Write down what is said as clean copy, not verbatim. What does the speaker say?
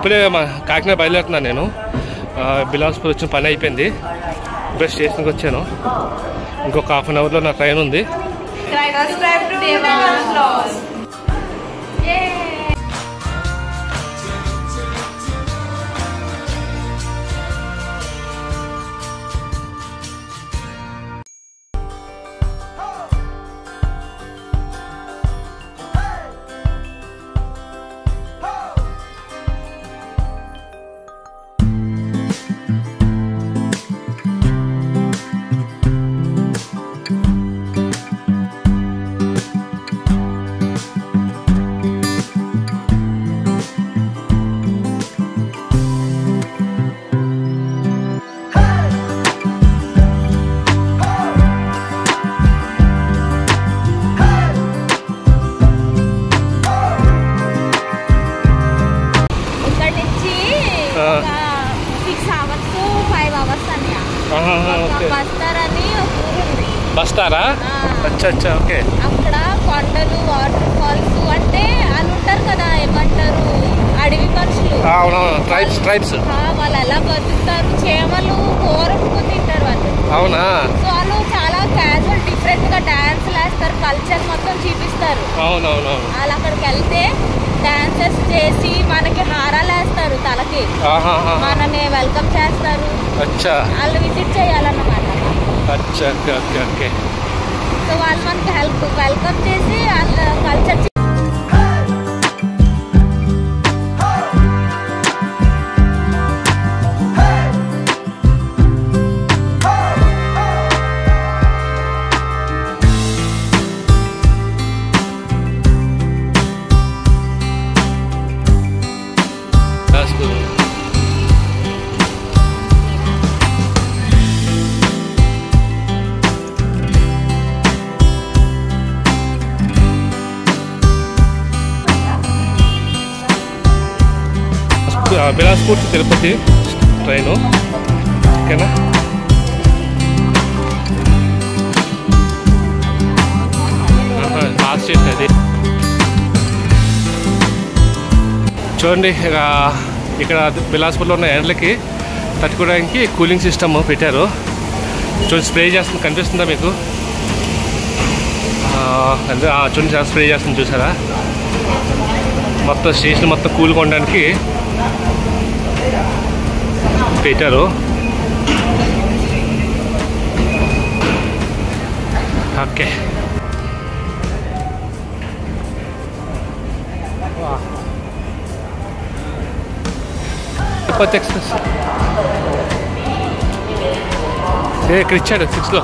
ఇప్పుడే కాకినాడ బయలుదేరుతున్నాను నేను. బిలాస్పూర్ వచ్చిన పని అయిపోయింది. ఇప్పుడే స్టేషన్కి వచ్చాను. ఇంకొక హాఫ్ అన్ అవర్లో నా ట్రైన్ ఉంది. బస్తారా? అచ్చా అచ్చా, ఓకే. అక్కడ కొండలు, వాటర్ ఫాల్స్, అంటే అని ఉంటారు కదా, ఏమంటారు, అడవి పక్షులు. ట్రైబ్స్ వాళ్ళు ఎలా బతుకుతారు, చేమలు కోరపుకు తింటారు వాళ్ళు. అవునా? సో వాళ్ళు చాలా క్యాజువల్ డిఫరెంట్ గా డాన్స్ వేస్తారు, కల్చర్ మొత్తం చూపిస్తారు. అవునవును. వాళ్ళు అక్కడికి వెళ్తే డాన్సెస్ చేసి మనకి హారాలు వేస్తారు తలకి, మనని వెల్కమ్ చేస్తారు. వాళ్ళు విజిట్ చేయాలన్నమాట. సో వాళ్ళు మనకి వెల్కమ్ చేసి వాళ్ళ culture Bilaspur to Tirupati train, ఓకేనా? లాస్ట్ స్టేషన్ అది. చూడండి, ఇక్కడ బిలాస్పూర్లో ఉన్న ఎండలకి తట్టుకోవడానికి కూలింగ్ సిస్టమ్ పెట్టారు. చూడండి, స్ప్రే చేస్తుంది, కనిపిస్తుందా మీకు? చూడండి, స్ప్రే చేస్తుంది, చూసారా? మొత్తం స్టేషన్ మొత్తం కూల్గా ఉండడానికి పెట్టారు. ఓకే, తిరుపతి ఎక్స్ప్రెస్ ఇక్కడ ఇచ్చాడు 6లో.